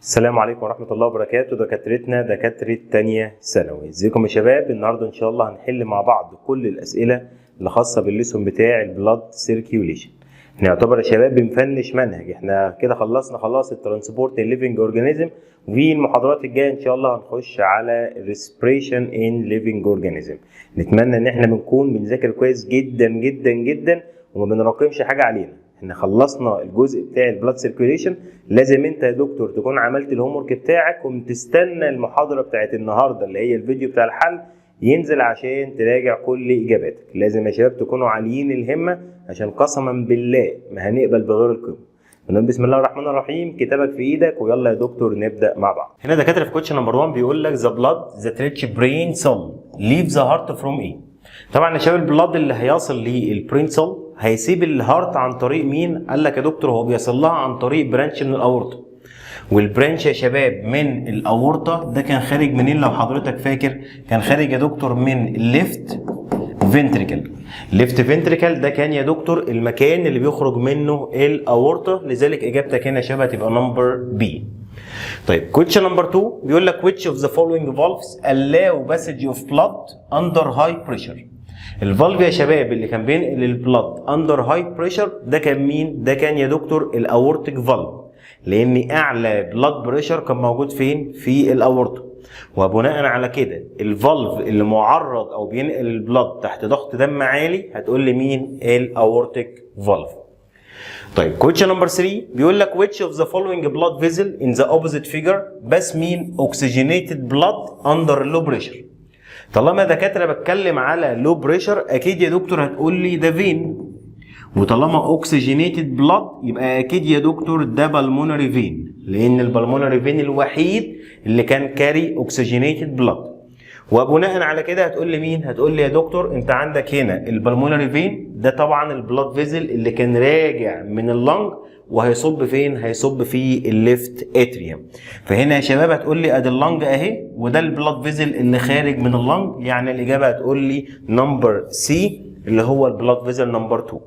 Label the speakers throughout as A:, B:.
A: السلام عليكم ورحمة الله وبركاته. دكاترتنا دكاترة تانية ثانوي، ازيكم يا شباب؟ النهارده ان شاء الله هنحل مع بعض كل الاسئلة اللي خاصة بالليسون بتاع البلاد سيركيوليشن. احنا يعتبر يا شباب بنفنش منهج، احنا كده خلصنا خلاص الترانسبورت الليفنج اورجانيزم، وفي المحاضرات الجاية ان شاء الله هنخش على ريسبريشن ان ليفنج اورجانيزم. نتمنى ان احنا بنكون بنذاكر كويس جدا جدا جدا وما بنراكمش حاجة علينا. احنا خلصنا الجزء بتاع البلاد سيركيوليشن، لازم انت يا دكتور تكون عملت الهوم ورك بتاعك وتستنى المحاضره بتاعت النهارده اللي هي الفيديو بتاع الحل ينزل عشان تراجع كل اجاباتك. لازم يا شباب تكونوا عاليين الهمه عشان قسما بالله ما هنقبل بغير القمه. ونقول بسم الله الرحمن الرحيم، كتابك في ايدك ويلا يا دكتور نبدا مع بعض. هنا دكاتره في كوتش نمبر 1 بيقول لك ذا بلاد ذات ريتش برين سيل ليف ذا هارت فروم ايه؟ طبعا يا شباب البلاد اللي هيصل للبرين سيل هيسيب الهارت عن طريق مين؟ قال لك يا دكتور هو بيصل لها عن طريق برانش من الاورطه. والبرانش يا شباب من الاورطه ده كان خارج منين لو حضرتك فاكر؟ كان خارج يا دكتور من الليفت فنتريكل. ليفت فنتريكل ده كان يا دكتور المكان اللي بيخرج منه الاورطه، لذلك اجابتك هنا يا شباب هتبقى نمبر بي. طيب كويشن نمبر 2 بيقول لك which of the following valves allow passage of blood under high pressure. الفالف يا شباب اللي كان بينقل البلاد اندر هاي بريشر ده كان مين؟ ده كان يا دكتور الاورتيك فالف، لان اعلى بلاد بريشر كان موجود فين؟ في الاورطه. وبناء على كده الفالف اللي معرض او بينقل البلاد تحت ضغط دم عالي هتقول لي مين؟ الاورتيك فالف. طيب كويشن نمبر 3 بيقول لك which of the following blood vessel in the opposite figure بس مين oxygenated blood under low pressure. طالما دكاتره بتكلم على لو بريشر اكيد يا دكتور هتقول لي ده فين، وطالما اوكسجينيتد بلاد يبقى اكيد يا دكتور ده بالمونري فين، لان البالمونري فين الوحيد اللي كان كاري اوكسجينيتد بلاد. وبناء على كده هتقول لي مين؟ هتقول لي يا دكتور انت عندك هنا البالمونري فين ده طبعا البلاد فيزل اللي كان راجع من اللنج وهيصب فين؟ هيصب في الليفت اتريوم. فهنا يا شباب هتقول لي ادي اللنج اهي وده البلاد فيزل اللي خارج من اللنج، يعني الاجابه هتقول لي نمبر سي اللي هو البلاد فيزل نمبر 2.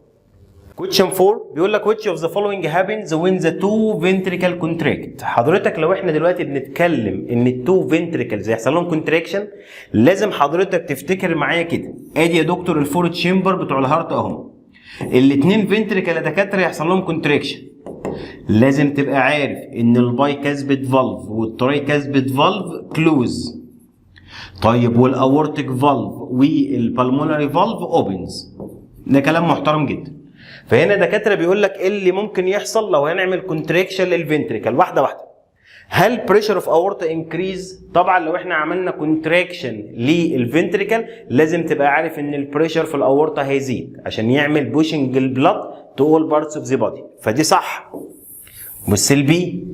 A: كويشن 4 بيقول لك which of the following happens when the two ventricle contract. حضرتك لو احنا دلوقتي بنتكلم ان التو فنتريكلز هيحصل لهم كونتراكشن لازم حضرتك تفتكر معايا كده، ادي يا دكتور الفور تشامبر بتوع الهارت اهو، الاثنين فنتريكل يا دكاتره يحصل لهم كونتراكشن. لازم تبقى عارف ان الباي كاسبت فالف والتراي كاسبت فالف كلوز. طيب والاورتيك فالف والبالمونري فالف اوبنز. ده كلام محترم جدا. فهنا دكاتره بيقول لك ايه اللي ممكن يحصل لو هنعمل كونتراكشن للفنتريكل واحده واحده. هل بريشر اوف اورتا انكريز؟ طبعا لو احنا عملنا كونتراكشن للفنتريكل لازم تبقى عارف ان البريشر في الاورتا هيزيد عشان يعمل بوشنج البلاد تو اول بارتس اوف ذا بودي، فدي صح. بص البي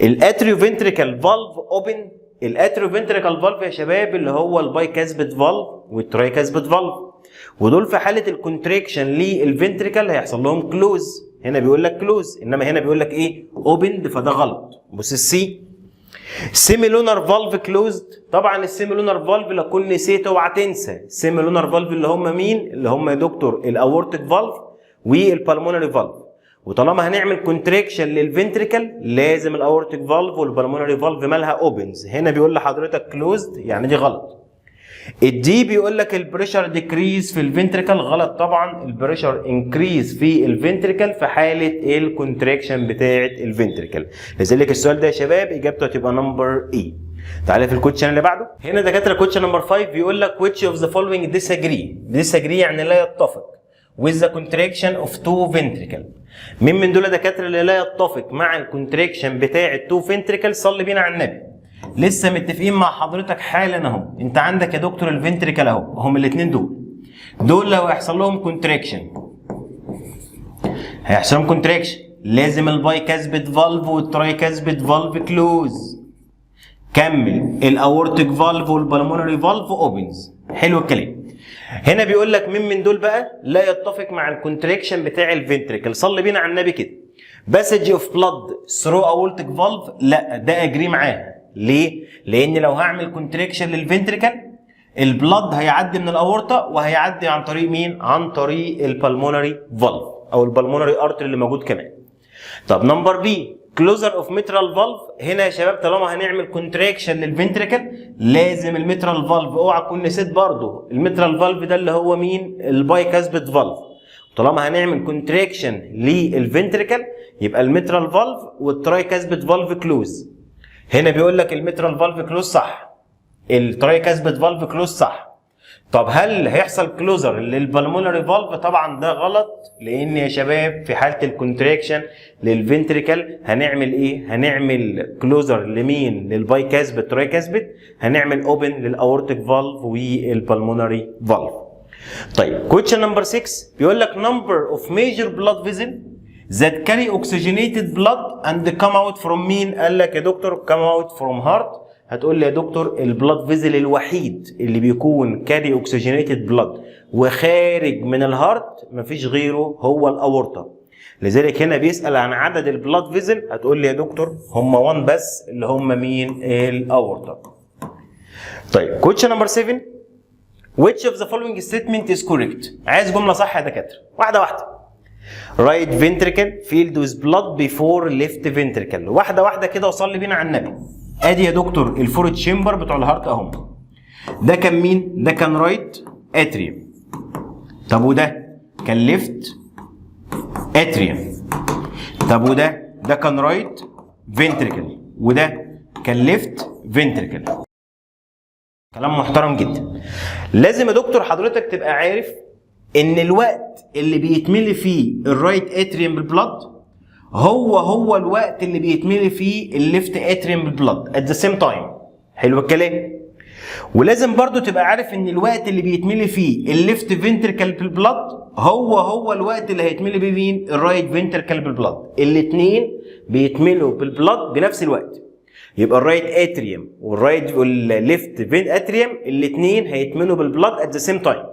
A: الاتريو فنتريكل فالف اوبن. الاتريو فنتريكل فالف يا شباب اللي هو الباي كاسبت فالف والتراي كاسبت فالف، ودول في حاله الكونتراكشن للفنتريكل هيحصل لهم كلوز. هنا بيقول لك كلوز انما هنا بيقول لك ايه؟ اوبند، فده غلط. بص السي سيميلونر فالف كلوزد. طبعا السيميلونر فالف لو كنت نسيت اوعى تنسى السيميلونر فالف اللي هم مين؟ اللي هم يا دكتور الاورتيك فالف والبالمونري فالف. وطالما هنعمل كونتراكشن للفنتريكل لازم الاورتيك فالف والبالمونري فالف مالها اوبنز. هنا بيقول لحضرتك كلوزد يعني دي غلط. الدي بيقول لك البريشر ديكريز في الفنتريكل، غلط طبعا. البريشر انكريز في الفنتريكل في حاله الكونتراكشن بتاعه الفنتريكل، لذلك السؤال ده يا شباب اجابته هتبقى نمبر اي. تعالى في الكوتشن اللي بعده. هنا دكاتره كوتشن نمبر 5 بيقول لك which of the following disagree يعني لا يتفق with the contraction of two ventricle. مين من دول دكاتره اللي لا يتفق مع الكونتراكشن بتاع التو فنتريكل؟ صلي بينا على النبي. لسه متفقين مع حضرتك حالا اهو. انت عندك يا دكتور الفنتريكل اهو، هم الاثنين دول لو هيحصل لهم كونتراكشن هيحصل لهم كونتراكشن لازم الباي كاسبت فالف والتراي كاسبت فالف كلوز. كمل الاورتيك فالف والبالمونري فالف اوبنز. حلو الكلام. هنا بيقول لك مين من دول بقى لا يتفق مع الكونتراكشن بتاع الفنتريكل؟ صلي بينا على النبي كده. باسج اوف بلاد ثرو اورتيك فالف، لا ده اجري معاها. ليه؟ لان لو هعمل كونتراكشن للفنتريكل البلاد هيعدي من الاورطه وهيعدي عن طريق مين؟ عن طريق البالمونري فالف او البالمونري ارتري اللي موجود كمان. طب نمبر بي كلوزر اوف ميترال فالف. هنا يا شباب طالما هنعمل كونتراكشن للفنتريكل لازم الميترال فالف، اوعى تكون نسيت برضه الميترال فالف ده اللي هو مين؟ البايكاسبيد فالف. طالما هنعمل كونتراكشن للفنتريكل يبقى الميترال فالف والترايكاسبيد فالف كلوز. هنا بيقول لك الميترال فالف كلوز صح، الترايكاسبيد فالف كلوز صح. طب هل هيحصل كلوزر للبلمونري فالف؟ طبعا ده غلط، لان يا شباب في حاله الكونتراكشن للفنتريكل هنعمل ايه؟ هنعمل كلوزر لمين؟ للبايكاسبيد ترايكاسبيد، هنعمل اوبن للاورتيك فالف والبلمونري فالف. طيب كويشن نمبر 6 بيقول لك number of major blood vessels that carry oxygenated blood and come out from مين؟ قال لك يا دكتور come out from heart. هتقول لي يا دكتور البلاد فيزل الوحيد اللي بيكون كاري اوكسجينيتد بلاد وخارج من الهارت مفيش غيره هو الاورطه. لذلك هنا بيسال عن عدد البلاد فيزل، هتقول لي يا دكتور هم 1 بس اللي هم مين؟ الاورطه. طيب كويشن نمبر 7 which of the following statement is correct؟ عايز جمله صح يا دكاتره، واحده واحده. right ventricle filled with blood before left ventricle. واحده واحده كده وصلي بينا على النبي. ادي يا دكتور الفور تشامبر بتوع الهارت اهم. ده كان مين؟ ده كان رايت اتريوم. طب وده كان ليفت اتريوم. طب وده كان رايت فنتريكل، وده كان ليفت فنتريكل. كلام محترم جدا. لازم يا دكتور حضرتك تبقى عارف ان الوقت اللي بيتملي فيه الرايت اتريوم بالبلد هو الوقت اللي بيتملي فيه الليفت اتريوم بالبلد at the same time. حلو الكلام. ولازم برضو تبقى عارف ان الوقت اللي بيتملي فيه الليفت فنتريكل بالبلد هو الوقت اللي هيتملي بيه مين؟ الرايت فنتريكل بالبلد. الاثنين بيتملوا بالبلد بنفس الوقت. يبقى الرايت اتريوم والليفت اتريوم الاثنين هيتملوا بالبلد at the same time.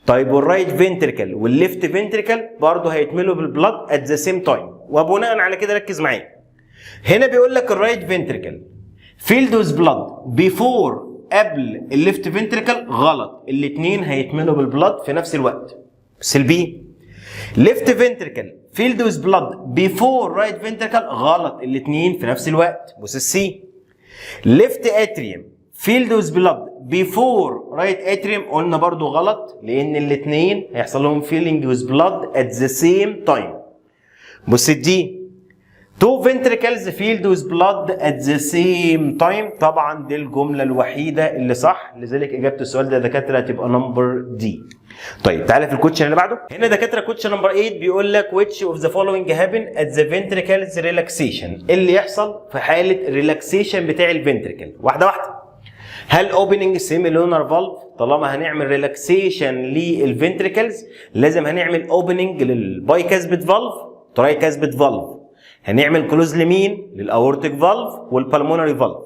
A: طيب والرايت فنتريكل والليفت فنتريكل برضه هيتملوا بالبلد ات ذا سيم تايم. وبناء على كده ركز معايا. هنا بيقول لك الرايت فنتريكل فيلد ويز بلد بيفور قبل الليفت فنتريكل، غلط، الاثنين هيتملوا بالبلد في نفس الوقت. بس البي ليفت فنتريكل فيلد ويز بلد بيفور رايت فنتريكل، غلط، الاثنين في نفس الوقت. بص السي ليفت اتريوم فيلد ويز بلاد بيفور رايت اتريوم، قلنا برضو غلط لان الاثنين هيحصل لهم فيلينج ويز بلاد ات ذا سيم تايم. بص دي تو فنتريكلز فيلد ويز بلاد ات ذا سيم تايم، طبعا دي الجمله الوحيده اللي صح، لذلك اجابه السؤال ده دكاتره هتبقى نمبر دي. طيب تعالى في الكوتشن اللي بعده. هنا دكاتره كوتشن نمبر 8 بيقول لك which of the following happen at the ventricles relaxation، اللي يحصل في حاله الريلاكسيشن بتاع الفنتريكل. واحده واحده. هل اوبننج سيمي لونر فالف؟ طالما هنعمل ريلاكسيشن للفنتريكلز لازم هنعمل اوبننج للبايكاسبيد فالف ترايكاسبيد فالف. هنعمل كلوز لمين؟ للاورتيك فالف والبلمونري فالف.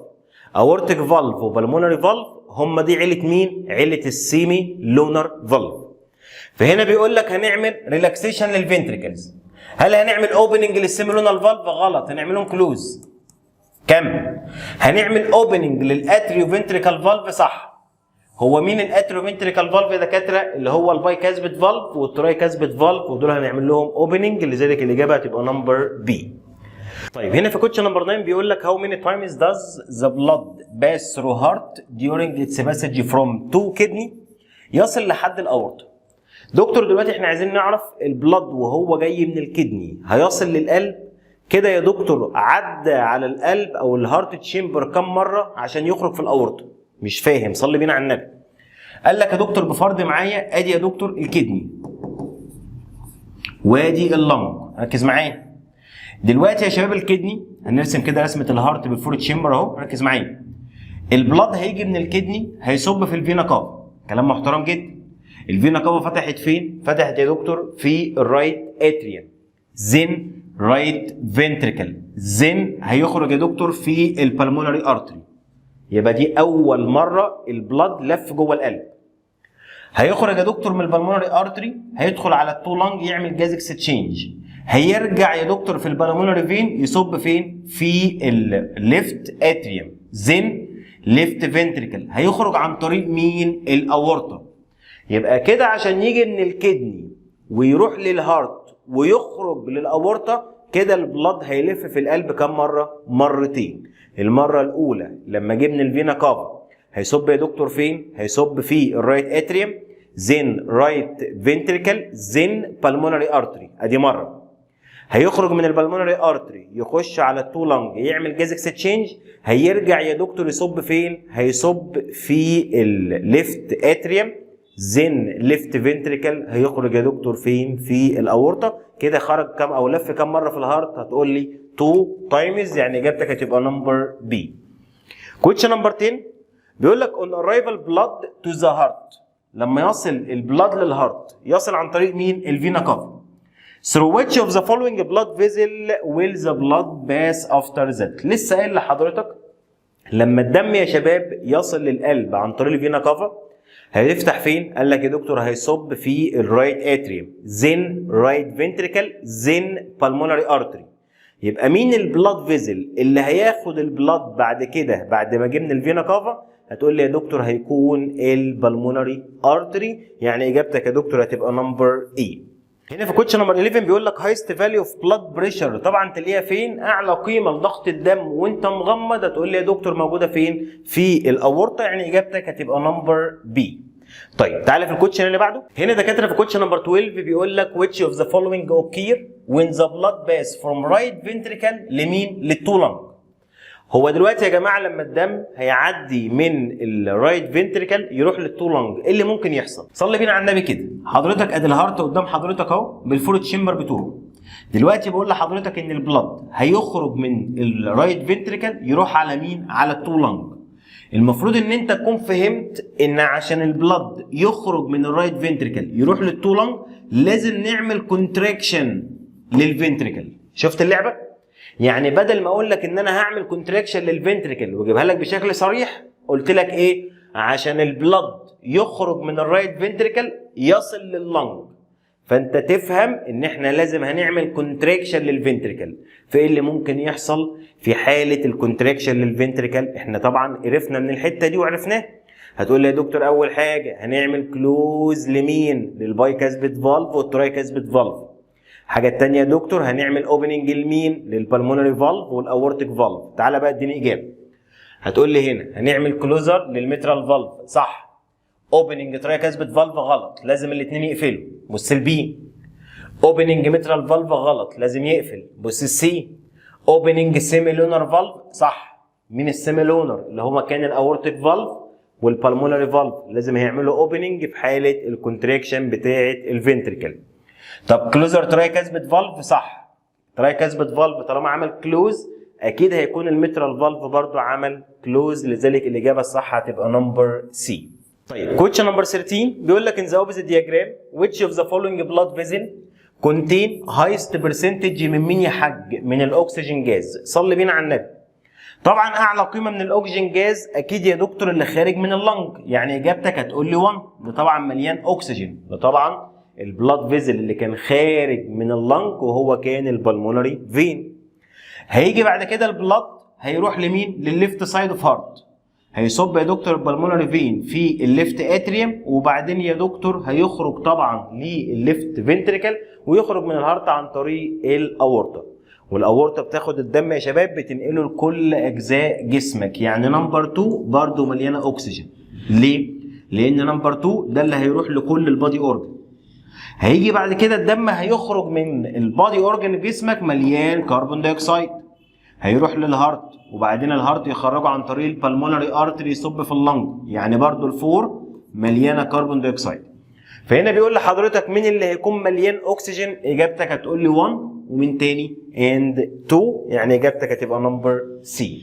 A: اورتيك فالف وبلمونري فالف هم دي عيله مين؟ عيله السيمي لونر فالف. فهنا بيقول لك هنعمل ريلاكسيشن للفنتريكلز. هل هنعمل اوبننج للسيمي لونر فالف؟ غلط، هنعملهم كلوز. كم؟ هنعمل اوبننج للاتريو فنتريكال فالف، صح. هو مين الاتريو فنتريكال فالف يا دكاتره؟ اللي هو البايكاسبيد فالف والترايكاسبيد فالف، ودول هنعمل لهم اوبننج، لذلك الاجابه هتبقى نمبر بي. طيب هنا في كوتشن نمبر 9 بيقول لك how many times does the blood pass through heart during its passage from to kidney يصل لحد الاورطه. دكتور دلوقتي احنا عايزين نعرف البلد وهو جاي من الكدني هيصل للقلب كده يا دكتور، عدى على القلب او الهارت تشامبر كم مره عشان يخرج في الاورطه؟ مش فاهم، صلي بينا على النبي. قال لك يا دكتور بفرض معايا ادي يا دكتور الكدني وادي اللنج، ركز معايا. دلوقتي يا شباب الكدني هنرسم كده رسمه الهارت بالفور تشامبر اهو، ركز معايا. البلاد هيجي من الكدني هيصب في الفينا كافا، كلام محترم جدا. الفينا كافا فتحت فين؟ فتحت يا دكتور في الرايت اتريوم، زين رايت فنتريكل، زين هيخرج يا دكتور في البلمونري ارتري. يبقى دي اول مره البلاد لف جوه القلب. هيخرج يا دكتور من البلمونري ارتري، هيدخل على التو لانج يعمل جاز اكستشينج، هيرجع يا دكتور في البلمونري فين يصب فين؟ في الليفت اتريوم، زين ليفت فنتريكل، هيخرج عن طريق مين؟ الاورطه. يبقى كده عشان يجي من الكدني ويروح للهارت ويخرج للاورطه كده البلاد هيلف في القلب كم مره؟ مرتين. المره الاولى لما جبنا الفينا كافا هيصب يا دكتور فين؟ هيصب في الرايت اتريوم، زين رايت فنتريكل، زين بالمونري ارتري، ادي مره. هيخرج من البلمونري ارتري يخش على التو لانج يعمل جاز اكستشينج، هيرجع يا دكتور يصب فين؟ هيصب في الليفت اتريوم، زين ليفت فنتريكل، هيخرج يا دكتور فين؟ في الاورطه. كده خرج كم او لف كم مره في الهارت؟ هتقول لي 2 تايمز، يعني اجابتك هتبقى نمبر بي. كويشن نمبر 10 بيقول لك on arrival blood to the heart، لما يصل البلاد للهارت يصل عن طريق مين؟ الفينا كافا. Through which of the following blood vessel will the blood pass after that؟ لسه قايل لحضرتك لما الدم يا شباب يصل للقلب عن طريق الفينا كافا هيفتح فين؟ قال لك يا دكتور هيصب في الرايت اتريوم، زين رايت فنتريكل، زين بالمونري ارتري. يبقى مين البلاد فيزل اللي هياخد البلاد بعد كده بعد ما جبنا الفينا كافا؟ هتقول لي يا دكتور هيكون البلمونري ارتري، يعني اجابتك يا دكتور هتبقى نمبر اي. هنا في كوتش نمبر 11 بيقول لك هايست فاليو اوف بلاد بريشر، طبعا تلاقيها فين؟ اعلى قيمه لضغط الدم وانت مغمض، هتقول لي يا دكتور موجوده فين؟ في الاورطه، يعني اجابتك هتبقى نمبر بي. طيب تعالى في الكوتشن اللي بعده. هنا دكاتره في كوتشن نمبر 12 بيقول لك which of the following occur when the blood pass from right ventricle لمين؟ للتو لانج. هو دلوقتي يا جماعه لما الدم هيعدي من الرايت فنتريكل يروح للتو لانج، ايه اللي ممكن يحصل؟ صلي بينا على النبي كده. حضرتك ادي الهارت قدام حضرتك اهو بالفور تشامبر بتوعه. دلوقتي بقول لحضرتك ان البلد هيخرج من الرايت فنتريكل يروح على مين؟ على التو لانج. المفروض ان انت تكون فهمت ان عشان البلد يخرج من الرايت فنتريكل يروح للتو لانج لازم نعمل كونتراكشن للفنتريكل. شفت اللعبه؟ يعني بدل ما اقول لك ان انا هعمل كونتراكشن للفنتريكل واجيبها لك بشكل صريح، قلت لك ايه؟ عشان البلد يخرج من الرايت فنتريكل يصل لللنج، فانت تفهم ان احنا لازم هنعمل كونتراكشن للفنتريكل. فايه اللي ممكن يحصل في حاله الكونتراكشن للفنتريكل؟ احنا طبعا عرفنا من الحته دي وعرفناها. هتقول لي يا دكتور اول حاجه هنعمل كلوز لمين؟ للباي كاسبت فالف والتراي كاسبت فالف. الحاجه الثانيه يا دكتور هنعمل اوبننج لمين؟ للبلمونري فالف والاورتيك فالف. تعالى بقى اديني اجابه. هتقول لي هنا هنعمل كلوزر للميترال فالف، صح. اوبننج تراي كاسبت فالف غلط، لازم الاثنين يقفلوا. بص البي. اوبننج ميترال فالف غلط، لازم يقفل. بص السي. اوبننج سيمي لونر فالف، صح. مين السيمي لونر؟ اللي هو كان الاورتيك فالف والبلمونري فالف، لازم هيعملوا اوبننج في حاله الكونتراكشن بتاعه الفنتريكل. طب كلوزر تراي كاسبت فالف، صح. تراي كاسبت فالف طالما عمل كلوز اكيد هيكون الميترال فالف برضو عمل كلوز، لذلك الاجابه الصح هتبقى نمبر سي. طيب كويشن نمبر 13 بيقول لك in the opposite diagram which of the following blood vessel contain highest percentage من مين يا حاج؟ من الاكسجين جاز. صلي بينا على النبي. طبعا اعلى قيمه من الاكسجين جاز اكيد يا دكتور اللي خارج من اللنج، يعني اجابتك هتقول لي 1. ده طبعا مليان اكسجين، ده طبعا البلاد فيزل اللي كان خارج من اللنج وهو كان البلمونري فين. هيجي بعد كده البلاد هيروح لمين؟ للليفت سايد اوف هارت. هيصب يا دكتور البلمونري فين في الليفت اتريوم، وبعدين يا دكتور هيخرج طبعا للليفت فنتريكل ويخرج من الهارت عن طريق الاورطه. والاورطه بتاخد الدم يا شباب بتنقله لكل اجزاء جسمك، يعني نمبر 2 برضو مليانه اكسجين. ليه؟ لان نمبر 2 ده اللي هيروح لكل البادي اورجن. هيجي بعد كده الدم هيخرج من البادي اورجن في جسمك مليان كربون دايوكسيد، هيروح للهارت، وبعدين الهارت يخرجه عن طريق البلمونري ارتري يصب في اللنج، يعني برضو الفور مليانه كربون دايوكسيد. فهنا بيقول لحضرتك مين اللي هيكون مليان اكسجين؟ اجابتك هتقول لي 1 ومن تاني اند 2، يعني اجابتك هتبقى نمبر سي.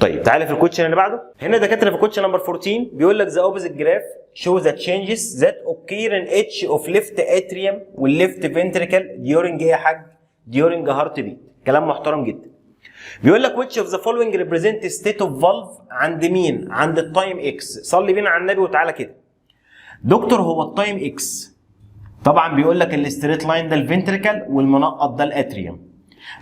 A: طيب تعالى في الكوتشن اللي بعده. هنا دكاتره في الكوتشن نمبر 14 بيقول لك the opposite graph show the changes that occur in each of left atrium والleft ventricle during ايه يا حاج؟ during heart beat. كلام محترم جدا. بيقول لك which of the following represent state of valve عند مين؟ عند التايم اكس. صلي بينا على النبي وتعالى كده. دكتور هو التايم اكس طبعا بيقول لك الستريت لاين ده الفنتريكل والمنقط ده الاتريوم.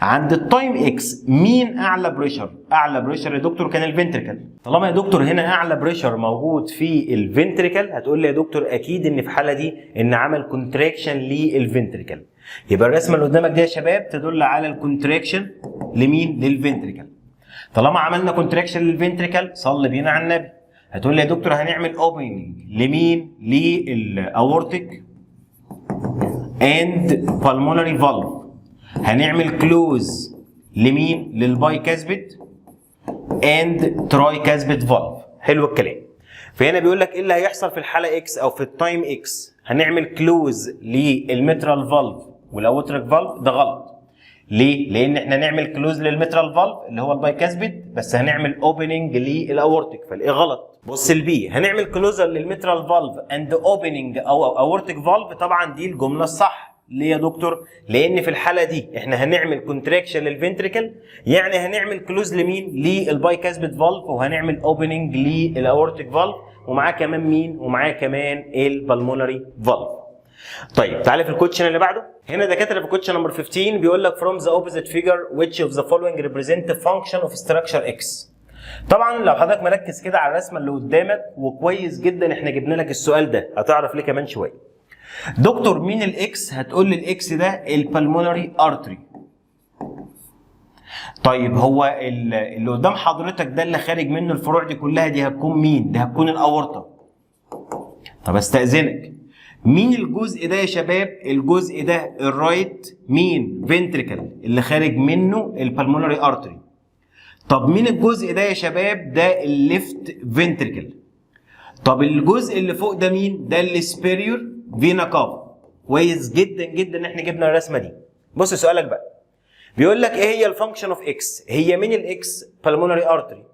A: عند التايم اكس مين اعلى بريشر؟ اعلى بريشر يا دكتور كان الفنتريكل. طالما يا دكتور هنا اعلى بريشر موجود في الفنتريكل هتقول لي يا دكتور اكيد ان في الحاله دي ان عمل كونتراكشن للفنتريكل. يبقى الرسمه اللي قدامك دي يا شباب تدل على الكونتراكشن لمين؟ للفنتريكل. طالما عملنا كونتراكشن للفنتريكل صلي بينا على النبي. هتقول لي يا دكتور هنعمل اوبننج لمين؟ للاورتيك اند بالمونري فالف. هنعمل كلوز لمين؟ للبايكاسبيد اند ترايكاسبيد فالف. حلو الكلام. فهنا بيقول لك ايه اللي هيحصل في الحاله اكس او في التايم اكس؟ هنعمل كلوز للمترال فالف والاوتريك فالف. ده غلط. ليه؟ لان احنا نعمل كلوز للمترال فالف اللي هو البايكاسبيد بس هنعمل اوبننج للاورتيك، فالايه غلط. بص البي، هنعمل كلوزر للمترال فالف اند اوبننج او اورتيك فالف. طبعا دي الجمله الصح. ليه يا دكتور؟ لان في الحاله دي احنا هنعمل كونتراكشن للفنتريكل، يعني هنعمل كلوز لمين؟ للبايكاسبيد فالف، وهنعمل اوبننج للاورتيك فالف، ومعاه كمان مين؟ ومعاه كمان البلمونري فالف. طيب تعالى في الكوتشن اللي بعده. هنا دكاتره في الكوتشن نمبر 15 بيقول لك from the opposite figure which of the following represent the function of structure X. طبعا لو حضرتك مركز كده على الرسمه اللي قدامك وكويس جدا احنا جبنا لك السؤال ده، هتعرف ليه كمان شويه. دكتور مين الاكس؟ هتقول لي الاكس ده البلمونري ارتري. طيب هو اللي قدام حضرتك ده اللي خارج منه الفروع دي كلها دي هتكون مين؟ دي هتكون الاورطه. طب استاذنك، مين الجزء ده يا شباب؟ الجزء ده الرايت مين؟ فنتريكل اللي خارج منه البلمونري ارتري. طب مين الجزء ده يا شباب؟ ده الليفت فنتريكل. طب الجزء اللي فوق ده مين؟ ده السبيريور فينا كافا. كويس جدا جدا ان احنا جبنا الرسمه دي. بص سؤالك بقى بيقول لك ايه هي الفانكشن اوف اكس؟ هي مين الاكس؟ بالمونري ارتري.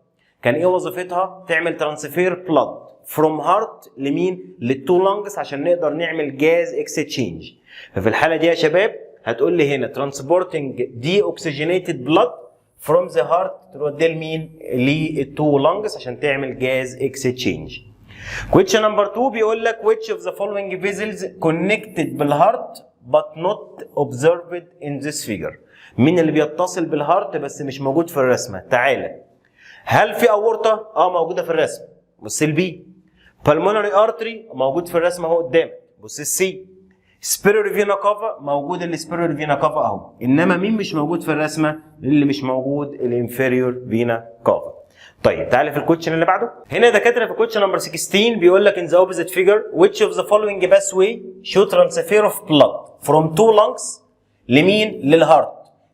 A: كان ايه وظيفتها؟ تعمل ترانسفير بلاد فروم هارت لمين؟ للتو لانجز عشان نقدر نعمل جاز اكستشينج. ففي الحاله دي يا شباب هتقول لي هنا ترانسبورتنج دي اوكسجينيتد بلاد فروم ذا هارت توديه لمين؟ للتو لانجز عشان تعمل جاز اكستشينج. question number 2 بيقول لك which of the following vessels connected بالهارت but not observed in this figure. مين اللي بيتصل بالهارت بس مش موجود في الرسمه؟ تعالى. هل في اورطه؟ موجوده في الرسمه. بص البي. pulmonary artery موجود في الرسمه اهو قدامك. بص السي. سبيروري فينا كافا موجود السبيروري فينا كافا اهو. انما مين مش موجود في الرسمه؟ اللي مش موجود الانفيريور فينا كافا. طيب تعالى في الكوتشن اللي بعده. هنا دكاتره في الكوتشن نمبر 16 بيقول لك in the opposite figure which of the following pathway show transfer of blood from two lungs لمين؟ للهارت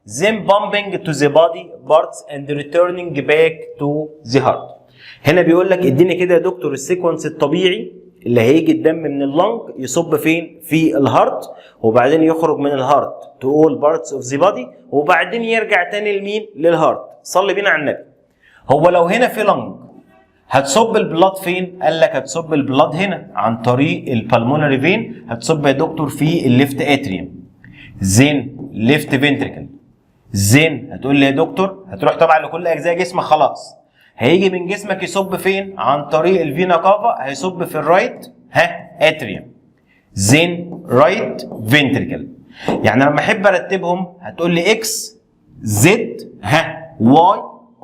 A: then pumping to the body parts and returning back to the heart. هنا بيقول لك اديني كده يا دكتور السيكونس الطبيعي اللي هيجي الدم من اللنج يصب فين؟ في الهارت، وبعدين يخرج من الهارت to all parts of the body، وبعدين يرجع تاني لمين؟ للهارت. صلي بينا على النبي. هو لو هنا في لنج هتصب البلاد فين؟ قال لك هتصب البلاد هنا عن طريق البلمونري فين. هتصب يا دكتور في الليفت اتريوم زين ليفت فنتريكل زين. هتقول لي يا دكتور هتروح طبعا لكل اجزاء جسمك خلاص. هيجي من جسمك يصب فين؟ عن طريق الفينا كافا هيصب في الرايت اتريوم زين رايت فنتريكل. يعني لما احب ارتبهم هتقول لي اكس زد واي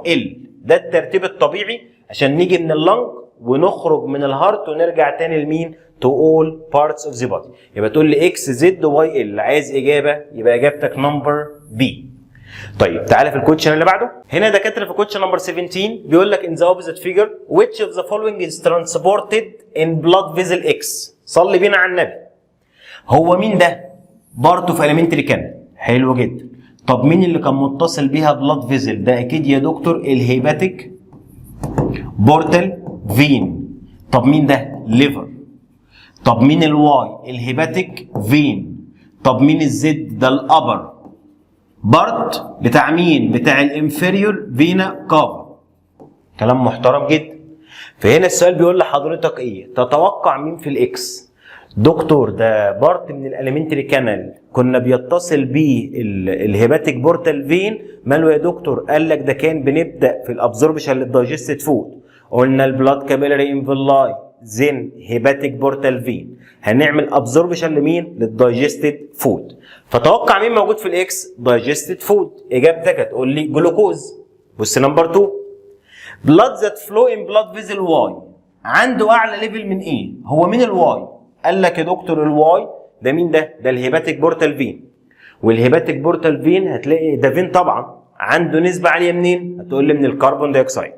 A: ال. ده الترتيب الطبيعي عشان نيجي من اللنج ونخرج من الهارت ونرجع تاني لمين؟ to all parts of the body. يبقى تقول لي اكس زد واي ال. عايز اجابه يبقى اجابتك نمبر بي. طيب تعالى في الكوتشن اللي بعده. هنا دكاتره في الكوتشن نمبر 17 بيقول لك in the opposite figure which of the following is transported in blood vessel X. صلي بينا على النبي. هو مين ده؟ بارت اوف اليمنتري كانال. حلو جدا. طب مين اللي كان متصل بيها بلاد فيزل؟ ده اكيد يا دكتور الهيباتيك بورتال فين. طب مين ده؟ ليفر. طب مين الواي؟ الهيباتيك فين. طب مين الزد؟ ده الابر بارت بتاع مين؟ بتاع الانفيريور فينا كافا. كلام محترم جدا. فهنا السؤال بيقول لحضرتك ايه؟ تتوقع مين في الاكس؟ دكتور ده بارت من الاليمنتري كانال كنا بيتصل بيه الهيباتيك بورتال فين. ماله يا دكتور؟ قال لك ده كان بنبدا في الابزوربشن للدايجستد فود. قلنا البلاد كابيلاري انفلاي زين هيباتيك بورتال فين. هنعمل ابزوربشن لمين؟ للدايجستد فود. فتوقع مين موجود في الاكس؟ دايجستد فود. اجابتك هتقول لي جلوكوز. بص نمبر 2 بلاد ذات فلو ان بلاد فيزل واي عنده اعلى ليفل من ايه؟ هو مين الواي؟ قال لك يا دكتور الواي ده مين ده؟ ده الهيباتيك بورتال فين. والهيباتيك بورتال فين هتلاقي ده فين طبعا عنده نسبه عاليه منين؟ هتقول لي من الكربون دايوكسيد،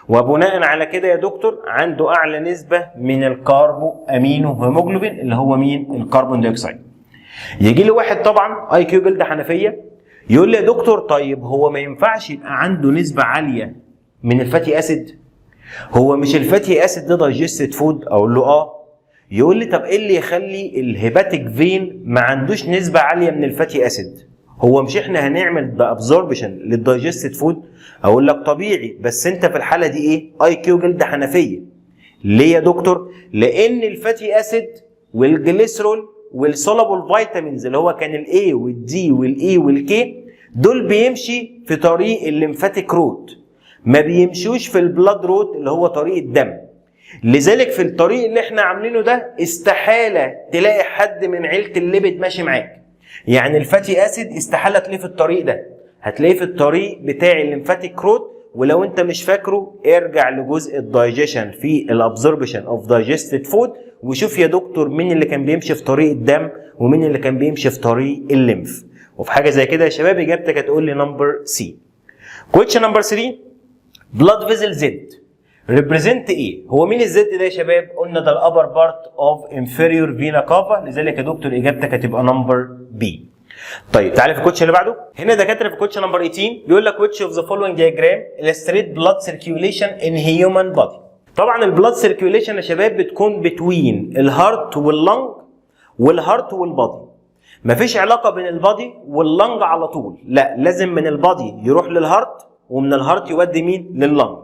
A: وبناء على كده يا دكتور عنده اعلى نسبه من الكاربو امينو هيموجلوبين اللي هو مين؟ الكربون دايوكسيد. يجي لي واحد طبعا اي كيو جلد حنفيه يقول لي يا دكتور طيب هو ما ينفعش يبقى عنده نسبه عاليه من الفاتي اسيد؟ هو مش الفاتي اسيد ده دايجستد فود؟ اقول له اه. يقول لي طب ايه اللي يخلي الهيباتيك فين ما عندوش نسبه عاليه من الفاتي اسيد؟ هو مش احنا هنعمل ابزوربشن للدايجستد فود؟ اقول لك طبيعي، بس انت في الحاله دي ايه؟ اي كيو جلد حنفيه. ليه يا دكتور؟ لان الفاتي اسيد والجليسرول والسولابل فيتامينز اللي هو كان الاي والدي والاي والكي دول بيمشي في طريق الليمفاتيك روت، ما بيمشوش في البلاد روت اللي هو طريق الدم. لذلك في الطريق اللي احنا عاملينه ده استحاله تلاقي حد من عيله الليبيد ماشي معاك. يعني الفاتي اسيد استحاله تلاقيه في الطريق ده، هتلاقيه في الطريق بتاع الليمفاتيك روت. ولو انت مش فاكره ارجع لجزء الدايجيشن في الابزوربشن اوف دايجستد فود وشوف يا دكتور مين اللي كان بيمشي في طريق الدم ومين اللي كان بيمشي في طريق الليمف. وفي حاجه زي كده يا شباب اجابتك هتقول لي نمبر سي. كويشن نمبر 3 بلاد فيزل زد ريبريزنت ايه؟ هو مين الزد ده يا شباب؟ قلنا ده الابر بارت اوف انفيريور فينا كافا، لذلك يا دكتور اجابتك هتبقى نمبر بي. طيب تعالى في الكوتش اللي بعده. هنا دكاتره في الكوتش نمبر 18 بيقول لك which of the following diagram illustrate blood circulation in human body. طبعا البلاد سيركيوليشن يا شباب بتكون بتوين الهارت واللنج والهارت والبادي. مفيش علاقه بين البادي واللنج على طول، لا لازم من البادي يروح للهارت ومن الهارت يودي مين؟ لللنج.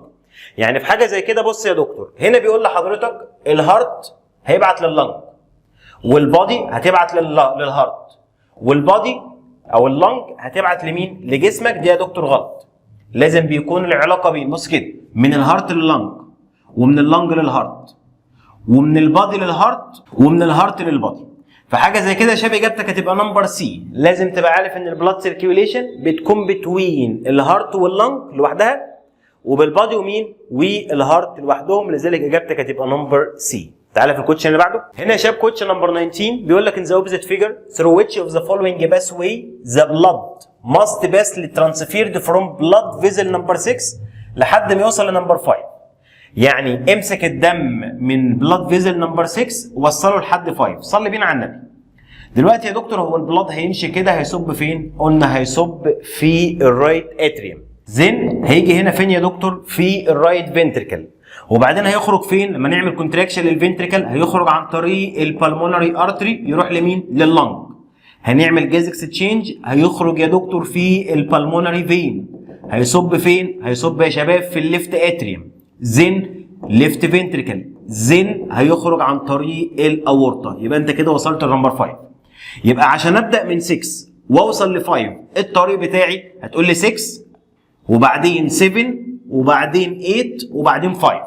A: يعني في حاجه زي كده بص يا دكتور، هنا بيقول لحضرتك الهارت هيبعت لللنج والبادي هتبعت للهارت والبادي او اللنج هتبعت لمين؟ لجسمك. دي يا دكتور غلط، لازم بيكون العلاقه بين بص كده من الهارت لللنج ومن اللنج للهارت ومن البادي للهارت ومن الهارت للبادي. فحاجه زي كده يا شباب اجابتك هتبقى نمبر سي. لازم تبقى عارف ان البلاد سيركيوليشن بتكون بتوين الهارت واللنج لوحدها وبالبادي ومين؟ والهارت لوحدهم، لذلك اجابتك هتبقى نمبر سي. تعالى في الكوتشن اللي بعده. هنا يا شباب كوتشن نمبر 19 بيقول لك in the opposite figure through which of the following pathway the blood must pass transferred from blood vessel number 6 لحد ما يوصل لنمبر 5. يعني امسك الدم من بلاد فيزل نمبر 6 ووصله لحد 5. صلي بينا على النبي. دلوقتي يا دكتور هو البلاد هيمشي كده هيصب فين؟ قلنا هيصب في الرايت اتريوم. زين هيجي هنا فين يا دكتور؟ في الرايت فنتريكل. وبعدين هيخرج فين؟ لما نعمل كونتراكشن للفنتريكل هيخرج عن طريق البالمونري ارتري يروح لمين؟ لللنج. هنعمل جاز اكستشينج هيخرج يا دكتور في البالمونري فين. هيصب فين؟ هيصب يا شباب في الليفت اتريوم. زين ليفت فنتريكل. زين هيخرج عن طريق الاورطه. يبقى انت كده وصلت لنمبر 5. يبقى عشان ابدا من 6 واوصل ل 5 الطريق بتاعي هتقول لي 6 وبعدين 7 وبعدين 8 وبعدين 5.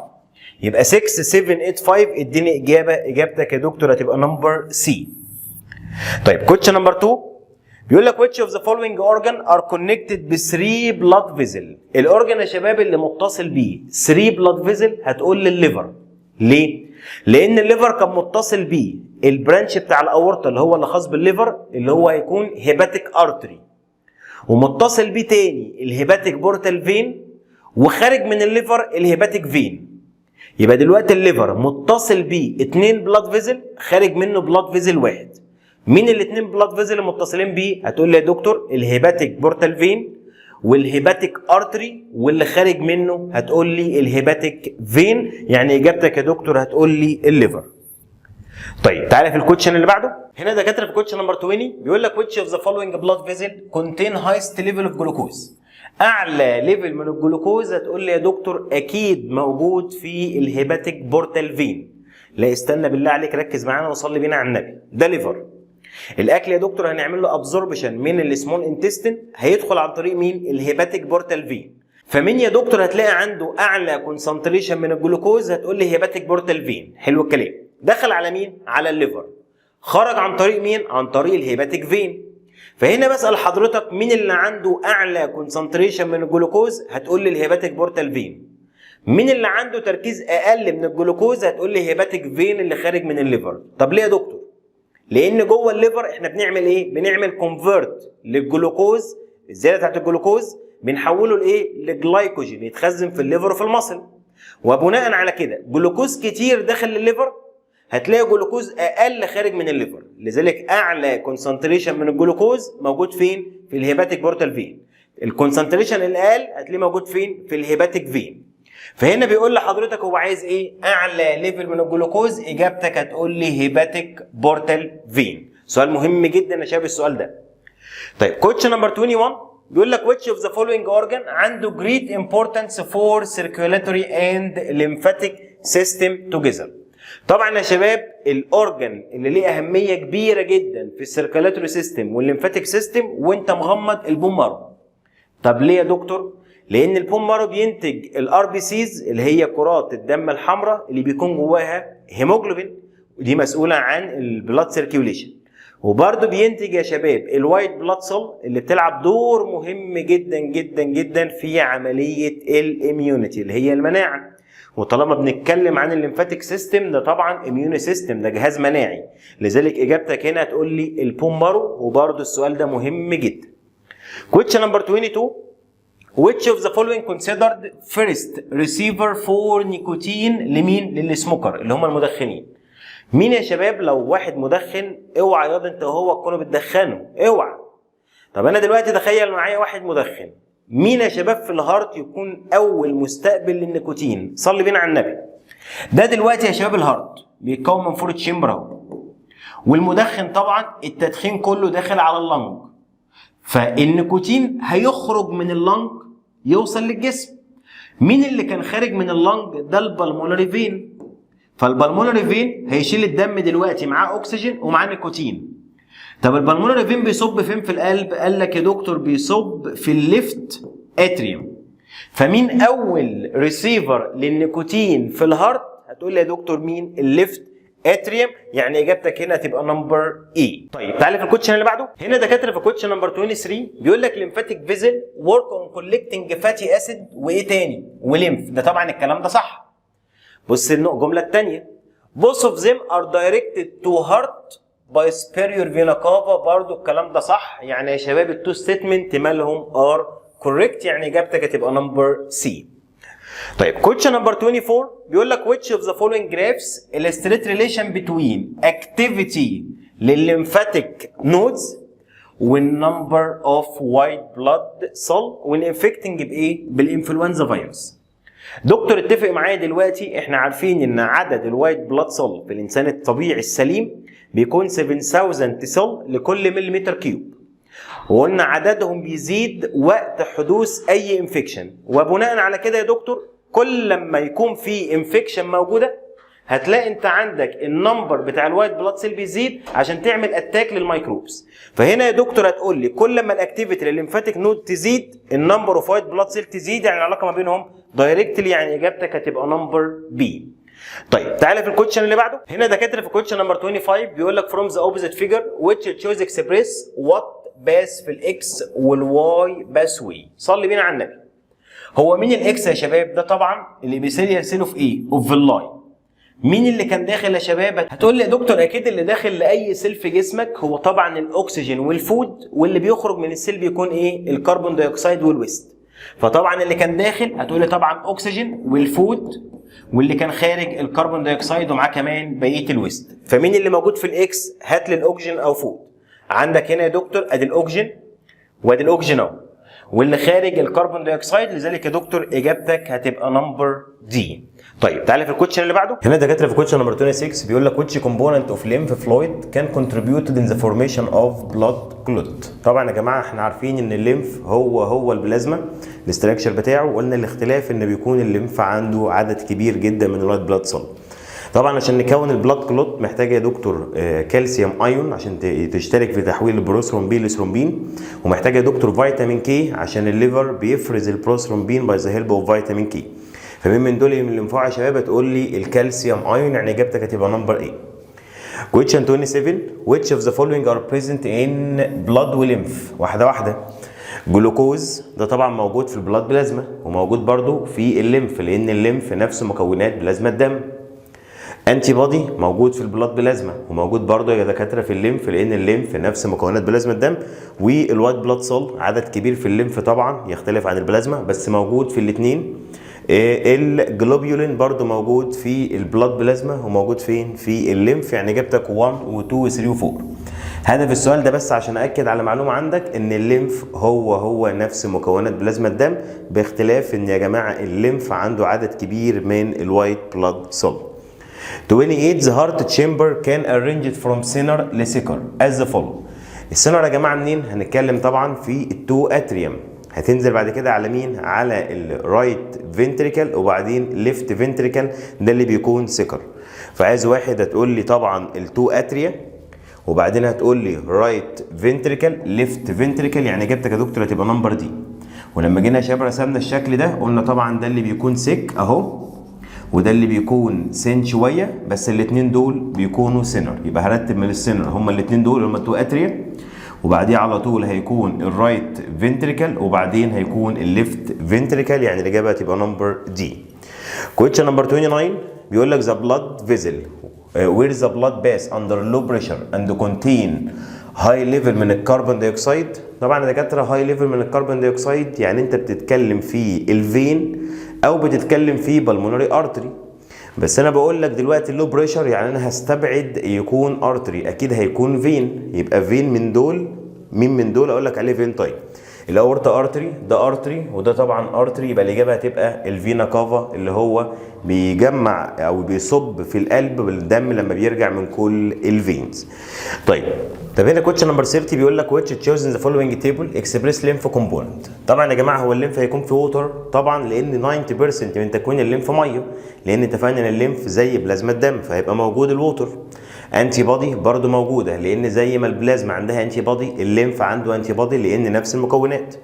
A: يبقى 6 7 8 5 اديني اجابتك يا دكتور هتبقى نمبر سي. طيب كوتش نمبر 2 بيقول لك which of the following organ are connected ب 3 blood vessel. الاورجن يا شباب اللي متصل بيه 3 blood vessel هتقول للليفر. ليه؟ لان الليفر كان متصل بيه البرانش بتاع الاورطه اللي هو اللي خاص بالليفر اللي هو هيكون هيباتيك ارتري، ومتصل بيه تاني الهيباتيك بورتال فين، وخارج من الليفر الهيباتيك فين. يبقى دلوقتي الليفر متصل بيه 2 بلاد فيزل خارج منه بلاد فيزل واحد. مين الاثنين بلاد فيزل المتصلين بيه؟ هتقول لي يا دكتور الهيباتيك بورتال فين والهيباتيك ارتري، واللي خارج منه هتقول لي الهيباتيك فين. يعني اجابتك يا دكتور هتقول لي الليفر. طيب تعالى في الكوتشن اللي بعده. هنا دكاتره في الكوتشن نمبر 20 بيقول لك which of the following blood vessel contain highest level of glucose. اعلى ليفل من الجلوكوز هتقول لي يا دكتور اكيد موجود في الهيباتيك بورتال فين. لا استنى بالله عليك ركز معانا وصلي بينا على النبي. ده ليفر. الاكل يا دكتور هنعمل له ابزوربشن من السمول انتستين هيدخل عن طريق مين؟ الهيباتيك بورتال فين. فمين يا دكتور هتلاقي عنده اعلى كونسنتريشن من الجلوكوز؟ هتقول لي هيباتيك بورتال فين. حلو الكلام. دخل على مين؟ على الليفر. خرج عن طريق مين؟ عن طريق الهيباتيك فين. فهنا بسأل حضرتك مين اللي عنده اعلى كونسنتريشن من الجلوكوز؟ هتقول لي الهيباتيك بورتال فين. مين اللي عنده تركيز اقل من الجلوكوز؟ هتقول لي هيباتيك فين اللي خارج من الليفر. طب ليه يا دكتور؟ لان جوه الليفر احنا بنعمل ايه؟ بنعمل كونفرت للجلوكوز، الزياده بتاعت الجلوكوز بنحوله لايه؟ لجلايكوجين يتخزن في الليفر وفي المصل. وبناء على كده جلوكوز كتير داخل الليفر هتلاقي جلوكوز اقل خارج من الليفر، لذلك اعلى كونسنتريشن من الجلوكوز موجود فين؟ في الهيباتيك بورتال فين. الكونسنتريشن الاقل هتلاقيه موجود فين؟ في الهيباتيك فين. فهنا بيقول لحضرتك هو عايز ايه؟ اعلى ليفل من الجلوكوز، اجابتك هتقول لي هيباتيك بورتال فين. سؤال مهم جدا يا شباب السؤال ده. طيب كوتش نمبر 21 بيقول لك which of the following organ عنده great importance for circulatory and lymphatic system together. طبعا يا شباب الاورجن اللي ليه اهميه كبيره جدا في السيركيلاتوري سيستم والليمفاتيك سيستم وانت مغمض البون مارو. طب ليه يا دكتور؟ لان البون مارو بينتج الار بي سيز اللي هي كرات الدم الحمراء اللي بيكون جواها هيموجلوبين، ودي مسؤوله عن البلاد سيركيوليشن. وبرده بينتج يا شباب الوايت بلاد سيل اللي بتلعب دور مهم جدا جدا جدا في عمليه الاميونيتي اللي هي المناعه. وطالما بنتكلم عن الليمفاتيك سيستم ده طبعا اميوني سيستم، ده جهاز مناعي، لذلك اجابتك هنا هتقول لي البون مارو. وبرده السؤال ده مهم جدا. Question number 22 which of the following considered first receiver for nicotine لمين؟ للسموكر اللي هم المدخنين. مين يا شباب؟ لو واحد مدخن اوعى ياض انت وهو تكونوا بتدخنوا، اوعى. طب انا دلوقتي تخيل معايا واحد مدخن، مين يا شباب في الهارت يكون اول مستقبل للنيكوتين؟ صلي بينا على النبي. ده دلوقتي يا شباب الهارت بيتكون من فور تشامبر اهو، والمدخن طبعا التدخين كله داخل على اللنج، فالنيكوتين هيخرج من اللنج يوصل للجسم. مين اللي كان خارج من اللنج؟ ده البلمونري فين. فالبلمونري فين هيشيل الدم دلوقتي معاه اكسجين ومعاه نيكوتين. طب البلمونري فين بيصب فين في القلب؟ قال لك يا دكتور بيصب في الليفت اتريوم. فمين اول ريسيفر للنيكوتين في الهارت؟ هتقول لي يا دكتور مين؟ الليفت اتريوم. يعني اجابتك هنا هتبقى نمبر اي. طيب تعالى في الكوتشن اللي بعده. هنا دكاتره في الكوتشن نمبر 23 بيقول لك ليمفاتيك فيزل ورك اون كولكتنج فاتي اسيد وايه تاني؟ وليمف. ده طبعا الكلام ده صح. بص الجمله الثانيه both of them are directed to heart by superior vena cava. برضو الكلام ده صح. يعني يا شباب التو ستيتمنت مالهم ار كوريكت، يعني اجابتك هتبقى نمبر سي. طيب كوتشن نمبر 24 بيقول لك which of the following graphs illustrate relation between activity للليمفاتيك نودز والنمبر اوف وايت بلاد سيل والانفكتنج بايه؟ بالانفلونزا فيروس. دكتور اتفق معايا دلوقتي، احنا عارفين ان عدد الوايت بلاد سيل في الانسان الطبيعي السليم بيكون 7000 سيل لكل مليمتر كيوب، وقلنا عددهم بيزيد وقت حدوث اي انفكشن. وبناء على كده يا دكتور كل لما يكون في انفكشن موجوده هتلاقي انت عندك النمبر بتاع الوايت بلاد سيل بيزيد عشان تعمل اتاك للميكروبس. فهنا يا دكتور هتقول لي كل ما الاكتيفيتي للليمفاتيك نود تزيد النمبر اوف وايت بلاد سيل تزيد، يعني العلاقه ما بينهم دايركتلي، يعني اجابتك هتبقى نمبر بي. طيب تعالى في الكوتشن اللي بعده. هنا دكاتره في الكوتشن نمبر 25 بيقول لك from the opposite figure which choose express what باس في الاكس والواي باس واي. صلي بينا على النبي. هو مين الاكس يا شباب؟ ده طبعا الابيثيليال سيل اوف ايه؟ اوف فيلاي. مين اللي كان داخل يا شباب؟ هتقول لي يا دكتور اكيد اللي داخل لاي سيل في جسمك هو طبعا الاكسجين والفود، واللي بيخرج من السيل بيكون ايه؟ الكربون دايوكسيد والويست. فطبعا اللي كان داخل هتقول لي طبعا اكسجين والفود، واللي كان خارج الكربون دايوكسيد ومعاه كمان بقيه الويست. فمين اللي موجود في الاكس؟ هات لي الاكسجين او فود. عندك هنا يا دكتور ادي الاكسجين وادي الاكسجين اهو، واللي خارج الكربون دايوكسيد، لذلك يا دكتور اجابتك هتبقى نمبر دي. طيب تعالى في الكوتشن اللي بعده. هنا دكاتره في الكوتشن نمبر 26 بيقول لك which component of lymph fluid can contribute in the formation of blood clot. طبعا يا جماعه احنا عارفين ان الليمف هو البلازما الاستراكشر بتاعه، وقلنا الاختلاف ان بيكون الليمف عنده عدد كبير جدا من الوايت بلاد سيل. طبعا عشان نكون البلاد كلوت محتاج يا دكتور كالسيوم ايون عشان تشترك في تحويل البروثرومبين لثرومبين، ومحتاج يا دكتور فيتامين كي عشان الليفر بيفرز البروثرومبين باي ذا هيلب اوف فيتامين كي. فمين من دول اللي ينفع يا شباب؟ هتقول لي الكالسيوم ايون، يعني اجابتك هتبقى نمبر ايه. Question 27 which of the following are present in blood وlymph؟ واحده. جلوكوز ده طبعا موجود في البلاد بلازما، وموجود برضو في الليمف لان الليمف نفس مكونات بلازما الدم. انتي بودي موجود في البلاد بلازما، وموجود برضه يا دكاتره في الليمف، لان الليمف نفس مكونات بلازما الدم، والوايت بلاد سيل عدد كبير في الليمف طبعا يختلف عن البلازما بس موجود في الاثنين. الجلوبيولين برضه موجود في البلاد بلازما وموجود فين؟ في الليمف. يعني جبتك 1 و2 و3 و4. هدف السؤال ده بس عشان اكد على معلومه عندك ان الليمف هو نفس مكونات بلازما الدم، باختلاف ان يا جماعه الليمف عنده عدد كبير من الوايت بلاد سيل. 28 the heart chamber can arrange from center لسكر as follow. السنر يا جماعه منين؟ هنتكلم طبعا في التو اتريوم، هتنزل بعد كده على مين؟ على الرايت فنتريكل وبعدين ليفت فنتريكل، ده اللي بيكون سكر. فعايز واحد هتقول لي طبعا التو اتريا، وبعدين هتقول لي رايت فنتريكل ليفت فنتريكل، يعني اجابتك يا دكتور هتبقى نمبر دي. ولما جينا يا شباب رسمنا الشكل ده قلنا طبعا ده اللي بيكون سك اهو، وده اللي بيكون سن شويه، بس الاثنين دول بيكونوا سينر. يبقى هرتب من السينر هما الاثنين دول هما التو اتريا، وبعديه على طول هيكون الرايت فنتريكل، وبعدين هيكون الليفت فنتريكل، يعني الاجابه هتبقى نمبر دي. كويشن نمبر 29 بيقول لك the blood vessel where the blood pass under low pressure and contain high level من الكربون دايوكسيد. طبعا يا دكاتره هاي ليفل من الكربون دايوكسيد يعني انت بتتكلم في الفين او بتتكلم في بالمونري ارتري، بس انا بقول لك دلوقتي اللو بريشر يعني انا هستبعد يكون ارتري، اكيد هيكون فين. يبقى فين من دول، مين من دول اقول لك عليه فين؟ طيب الاورتا ارتري، ده ارتري وده طبعا ارتري، يبقى الاجابه هتبقى الفينا كافا اللي هو بيجمع او بيصب في القلب بالدم لما بيرجع من كل الفينز. طيب هنا كوتش نمبر 30 بيقول لك which chosen the following table express lymph component. طبعا يا جماعه هو الليمف هيكون في ووتر طبعا، لان 90% من تكوين الليمف ميه، لان اتفقنا ان الليمف زي بلازما الدم فهيبقى موجود الووتر. انتي بودي برضو موجوده، لان زي ما البلازما عندها انتي بودي الليمف عنده انتي بودي لان نفس المكونات.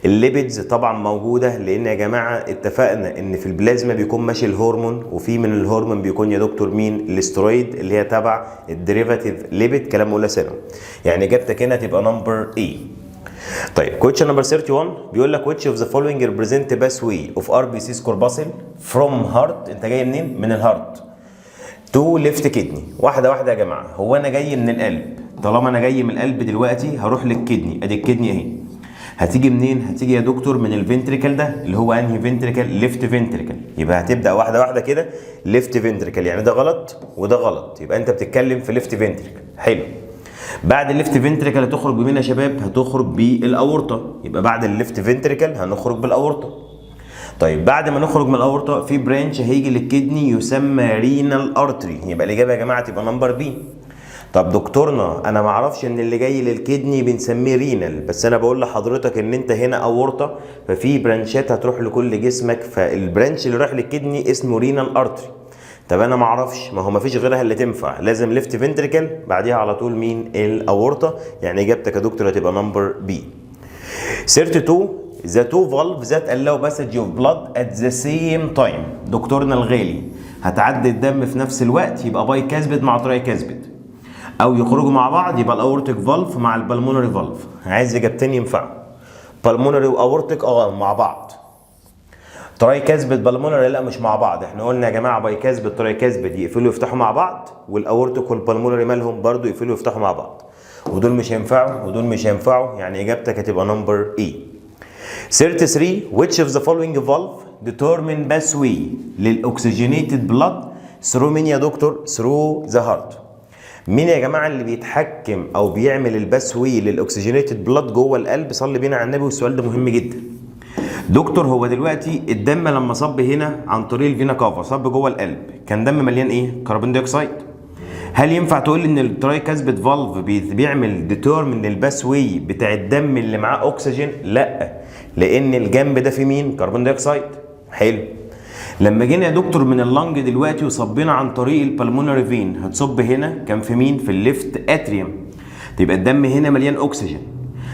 A: الليبيدز طبعا موجوده، لان يا جماعه اتفقنا ان في البلازما بيكون ماشي الهرمون، وفي من الهرمون بيكون يا دكتور مين؟ الاسترويد اللي هي تبع الديريفاتيف ليبيد، كلام اولى ثانوي. يعني اجابتك هنا تبقى نمبر اي. طيب كويشن نمبر 31 بيقول لك which of the following represent pathway of RBC's corpuscle from heart. انت جاي منين؟ من الهارت تو ليفت كدني. واحده واحده يا جماعه، هو انا جاي من القلب، طالما انا جاي من القلب دلوقتي هروح للكدني، ادي الكدني اهي. هتيجي منين؟ هتيجي يا دكتور من الفنتريكل ده اللي هو انهي فنتريكل؟ ليفت فنتريكل. يبقى هتبدا واحده واحده كده ليفت فنتريكل، يعني ده غلط وده غلط، يبقى انت بتتكلم في ليفت فنتريكل. حلو. بعد الليفت فنتريكل هتخرج بمين يا شباب؟ هتخرج بالاورطه، يبقى بعد الليفت فنتريكل هنخرج بالاورطه. طيب بعد ما نخرج من الاورطه في برانش هيجي للكدني يسمى رينال ارتري، يبقى الاجابه يا جماعه تبقى نمبر بي. طب دكتورنا انا ما اعرفش ان اللي جاي للكدني بنسميه رينال، بس انا بقول لحضرتك ان انت هنا اورطه، ففي برانشات هتروح لكل جسمك، فالبرانش اللي رايح للكدني اسمه رينال ارتري. طب انا ما اعرفش، ما هو ما فيش غيرها اللي تنفع، لازم ليفت فنتريكل بعديها على طول مين؟ الاورطه، يعني اجابتك يا دكتور هتبقى نمبر بي. 32 the two valves that allow passage of blood at the same time. دكتورنا الغالي هتعدي الدم في نفس الوقت، يبقى باي كاسبت مع تراي كاسبت، او يخرجوا مع بعض يبقى الاورتيك فالف مع البلمونري فالف. عايز اجابتين ينفعوا، بالمونري واورتيك مع بعض. تراي كاسبت بالمونري لا مش مع بعض، احنا قلنا يا جماعه باي كاسبت تراي كاسبت يقفلوا يفتحوا مع بعض، والاورتيك والبلمونري مالهم برضو يقفلوا يفتحوا مع بعض، ودول مش هينفعوا ودول مش هينفعوا، يعني اجابتك هتبقى نمبر اي. 33 which of the following valve determine pathway للاكسجينيتد بلاد through مين يا دكتور؟ through the heart. مين يا جماعه اللي بيتحكم او بيعمل الباثوي للاكسجينيتد بلاد جوه القلب؟ صلي بينا على النبي، والسؤال ده مهم جدا. دكتور هو دلوقتي الدم لما صب هنا عن طريق الفينا كافا صب جوه القلب، كان دم مليان ايه؟ كربون دايوكسيد. هل ينفع تقول ان التراي كاسبت فالف بيعمل ديترمن الباثوي بتاع الدم اللي معاه اكسجين؟ لا، لان الجنب ده فيه مين؟ كربون دايوكسيد. حلو. لما جينا يا دكتور من اللنج دلوقتي وصبينا عن طريق البلمونري فين، هتصب هنا كان في مين؟ في الليفت اتريوم، تبقى الدم هنا مليان اكسجين.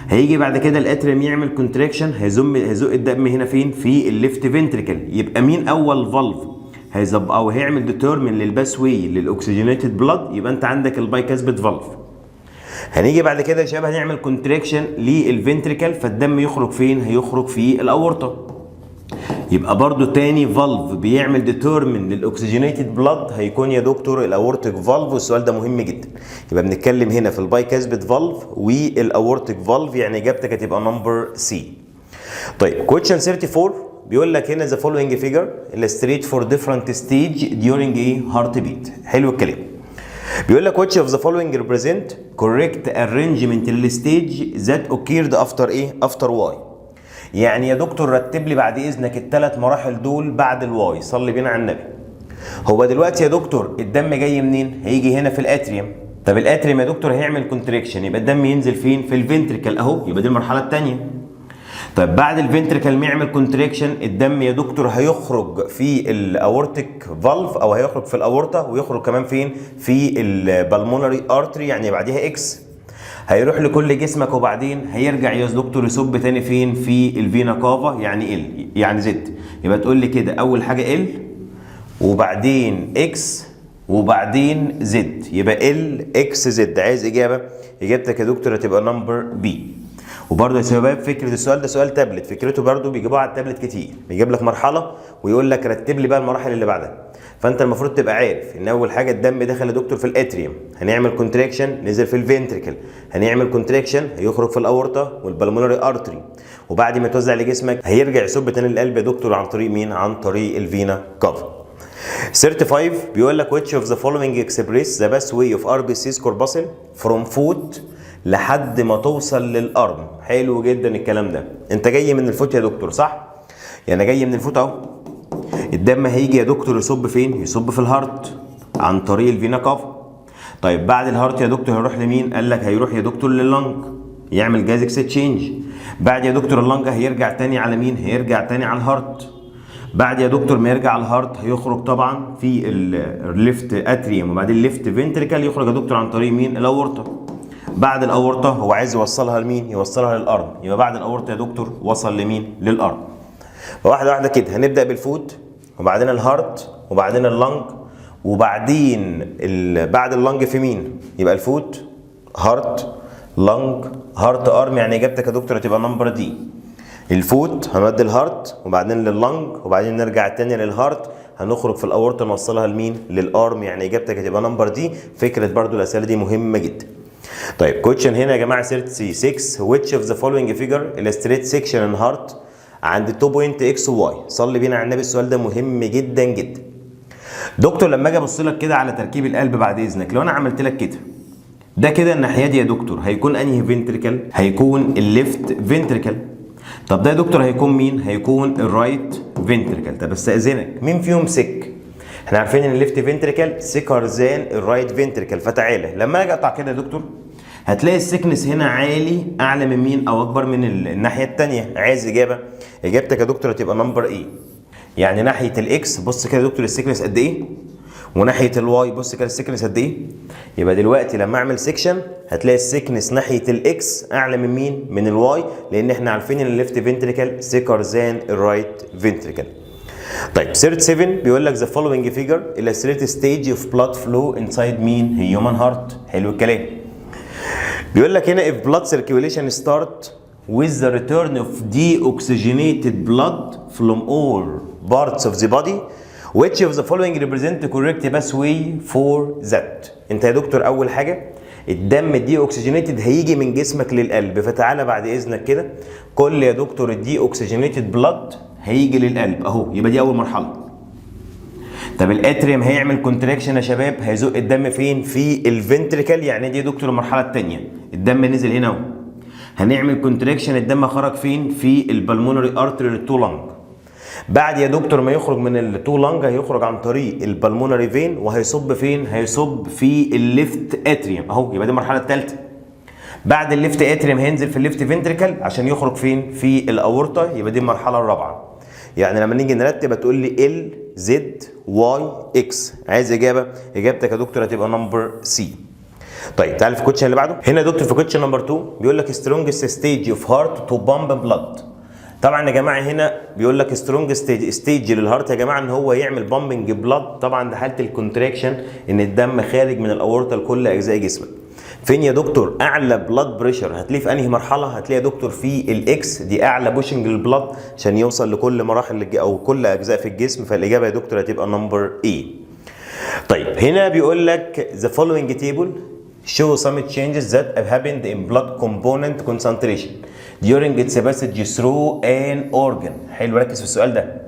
A: هيجي بعد كده الاتريوم يعمل كونتراكشن، هيزق الدم هنا فين؟ في الليفت فنتريكل. يبقى مين اول فالف هيزب او هيعمل ديترمن للباثوي للاكسجينيتد بلاد؟ يبقى انت عندك الباي كاسبت فالف. هنيجي بعد كده يا شباب هنعمل كونتراكشن للفنتريكل، فالدم يخرج فين؟ هيخرج في الاورطه. يبقى برضو تاني فالف بيعمل ديترمن للاكسجينيتد بلاد هيكون يا دكتور الاورتيك فالف، والسؤال ده مهم جدا. يبقى بنتكلم هنا في البايكاسبيد فالف والاورتيك فالف، يعني اجابتك هتبقى نمبر سي. طيب كويشن 34 بيقول لك هنا the following figure illustrate for different stage during a heartbeat. حلو الكلام. بيقول لك which of the following represent correct arrangement للستيج that occurred after ايه؟ after y. يعني يا دكتور رتب لي بعد اذنك الثلاث مراحل دول بعد الواي، صلي بينا على النبي. هو دلوقتي يا دكتور الدم جاي منين؟ هيجي هنا في الاتريوم. طب الاتريوم يا دكتور هيعمل كونتريكشن، يبقى الدم ينزل فين؟ في الفنتريكل اهو، يبقى دي المرحله الثانيه. طيب بعد الفنتريكل ما يعمل كونتريكشن الدم يا دكتور هيخرج في الاورتيك فالف او هيخرج في الاورطه، ويخرج كمان فين؟ في البلمونري ارتري، يعني بعديها اكس. هيروح لكل جسمك وبعدين هيرجع يا دكتور يصب تاني فين؟ في الفينا كافا، يعني ال يعني زد. يبقى تقول لي كده اول حاجه ال وبعدين اكس وبعدين زد، يبقى ال اكس زد. عايز اجابه؟ اجابتك يا دكتور هتبقى نمبر بي. وبرضه يا شباب فكره السؤال ده سؤال تابلت، فكرته برضه بيجيبوها على التابلت كتير، بيجيب لك مرحله ويقول لك رتب لي بقى المراحل اللي بعدها. فانت المفروض تبقى عارف ان اول حاجه الدم دخل يا دكتور في الاتريوم، هنعمل كونتراكشن نزل في الفنتريكل، هنعمل كونتراكشن هيخرج في الاورطه والبلمونري ارتري، وبعد ما يتوزع لجسمك هيرجع يصب تاني للقلب يا دكتور عن طريق مين؟ عن طريق الفينا كافا. 35 بيقول لك which of the following express the best way of RBCs corpuscle from foot لحد ما توصل للارم. حلو جدا الكلام ده. انت جاي من الفوت يا دكتور صح؟ يعني جاي من الفوت اهو. الدم هيجي يا دكتور يصب فين؟ يصب في الهارت عن طريق الفينا كافا. طيب بعد الهارت يا دكتور هيروح لمين؟ قال لك هيروح يا دكتور لللنج يعمل جاز اكستشينج. بعد يا دكتور اللنج هيرجع تاني على مين؟ هيرجع تاني على الهارت. بعد يا دكتور ما يرجع على الهارت هيخرج طبعا في الليفت اتريوم وبعدين الليفت فنتريكل، يخرج يا دكتور عن طريق مين؟ الاورطه. بعد الاورطه هو عايز يوصلها لمين؟ يوصلها للارم، يبقى بعد الاورطه يا دكتور وصل لمين؟ للارم. فواحده واحده كده هنبدا بالفوت وبعدين الهارت وبعدين اللنج وبعدين بعد اللنج في مين؟ يبقى الفوت هارت لنج هارت ارم، يعني اجابتك يا دكتور هتبقى نمبر دي. الفوت هنودي الهارت وبعدين لللنج وبعدين نرجع تاني للهارت، هنخرج في الاورطه نوصلها لمين؟ للارم، يعني اجابتك هتبقى نمبر دي. فكره برضو الاسئله دي مهمه جدا. طيب كويشن هنا يا جماعه 36 which of the following figure illustrates section in heart عند 2 point x و y. صلي بينا على النبي، السؤال ده مهم جدا جدا. دكتور لما اجي ابص لك كده على تركيب القلب بعد اذنك، لو انا عملت لك كده ده كده الناحيه دي يا دكتور هيكون انهي فنتريكل؟ هيكون الليفت فنتريكل. طب ده يا دكتور هيكون مين؟ هيكون الرايت فنتريكل. طب استاذنك مين فيهم سك؟ احنا عارفين ان الليفت فنتريكل سيكر ذان الرايت فنتريكل، فتعالى لما اجي اقطع كده يا دكتور هتلاقي السكنس هنا عالي اعلى من مين او اكبر من الناحيه الثانيه. عايز اجابه؟ اجابتك يا دكتور هتبقى نمبر ايه. يعني ناحيه الاكس بص كده يا دكتور السكنس قد ايه، وناحيه الواي بص كده السكنس قد ايه. يبقى دلوقتي لما اعمل سيكشن هتلاقي السكنس ناحيه الاكس اعلى من مين؟ من الواي، لان احنا عارفين ان الليفت فنتريكل سيكر ذان الرايت فنتريكل. طيب 37 بيقول لك the following figure illustrates stage of blood flow inside مين؟ human heart. حلو الكلام. بيقول لك هنا if blood circulation start with the return of deoxygenated blood from all parts of the body which of the following represent the correct pathway for that. انت يا دكتور اول حاجه الدم الدي اوكسجينيتد هيجي من جسمك للقلب، فتعالى بعد اذنك كده كل يا دكتور الدي اوكسجينيتد بلاد هيجي للقلب اهو، يبقى دي اول مرحله. طب الاتريوم هيعمل كونتراكشن يا شباب، هيزق الدم فين؟ في الفنتريكل، يعني دي يا دكتور المرحله الثانيه. الدم نزل هنا اهو، هنعمل كونتراكشن الدم خرج فين؟ في البلمونري ارتري للتو لانج. بعد يا دكتور ما يخرج من التو لانج هيخرج عن طريق البلمونري فين وهيصب فين؟ هيصب في الليفت اتريوم اهو، يبقى دي المرحله الثالثه. بعد الليفت اتريوم هينزل في الليفت فنتريكل عشان يخرج فين؟ في الاورطه، يبقى دي المرحله الرابعه. يعني لما نيجي نرتب هتقول لي ال زد واي اكس. عايز اجابه؟ اجابتك يا دكتور هتبقى نمبر سي. طيب تعال في الكوتشن اللي بعده. هنا يا دكتور في كوتشن نمبر 2 بيقول لك strongest stage of heart to pump blood. طبعا يا جماعه هنا بيقول لك strongest stage للهارت يا جماعه ان هو يعمل بامبنج بلاد. طبعا ده حاله الكونتراكشن ان الدم خارج من الاورطه لكل اجزاء جسمك. فين يا دكتور اعلى بلاد بريشر؟ هتلاقيه في انهي مرحله؟ هتلاقي يا دكتور في الاكس، دي اعلى بوشنج للبلاد عشان يوصل لكل مراحل او كل اجزاء في الجسم. فالاجابه يا دكتور هتبقى نمبر اي. طيب هنا بيقول لك the following table show some changes that have happened in blood component concentration during its passage through an organ. حلو، ركز في السؤال ده.